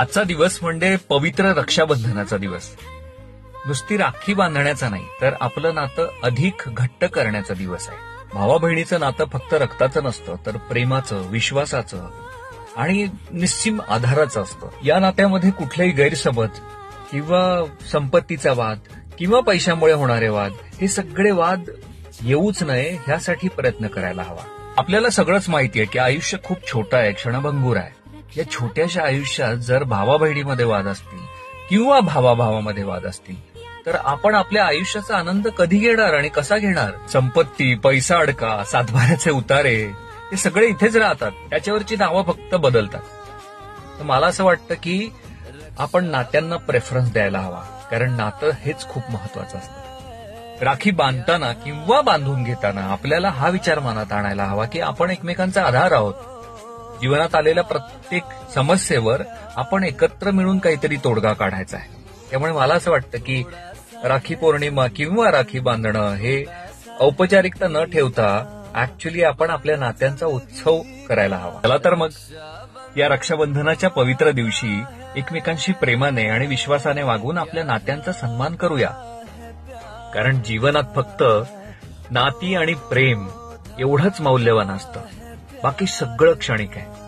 आजचा दिवस म्हणजे पवित्र रक्षाबंधनाचा दिवस. नुसती राखी बांधण्याचा नाही, तर आपलं नातं अधिक घट्ट करण्याचा दिवस आहे. भावा बहिणीचं नातं फक्त रक्ताचं नसतं, तर प्रेमाचं, विश्वासाचं आणि निस्सीम आधाराचं असतं. या नात्यामध्ये कुठलेही गैरसमज किंवा संपत्तीचा वाद किंवा पैशामुळे होणारे वाद, हे सगळे वाद येऊच नये ह्यासाठी प्रयत्न करायला हवा. आपल्याला सगळंच माहिती आहे की आयुष्य खूप छोटं आहे, क्षणभंगूर आहे. या छोट्याशा आयुष्यात जर भावा बहिणीमध्ये वाद असतील किंवा भावाभावामध्ये वाद असतील, तर आपण आपल्या आयुष्याचा आनंद कधी घेणार आणि कसा घेणार? संपत्ती, पैसा अडका, सातबाऱ्याचे उतारे, हे सगळे इथेच राहतात. त्याच्यावरची नावं फक्त बदलतात. तर मला असं वाटतं की आपण नात्यांना प्रेफरन्स द्यायला हवा, कारण नातं हेच खूप महत्वाचं असतं. राखी बांधताना किंवा बांधून घेताना आपल्याला हा विचार मनात आणायला हवा की आपण एकमेकांचा आधार आहोत. जीवनात आलेल्या प्रत्येक समस्येवर आपण एकत्र मिळून काहीतरी तोडगा काढायचा आहे. त्यामुळे मला असं वाटतं की राखी पौर्णिमा किंवा राखी बांधणं हे औपचारिकता न ठेवता ऍक्च्युली आपण आपल्या नात्यांचा उत्सव करायला हवा. चला तर मग या रक्षाबंधनाच्या पवित्र दिवशी एकमेकांशी प्रेमाने आणि विश्वासाने वागून आपल्या नात्यांचा सन्मान करूया. कारण जीवनात फक्त नाती आणि प्रेम एवढंच मौल्यवान असतं, बाकी सगळं क्षणिक आहे.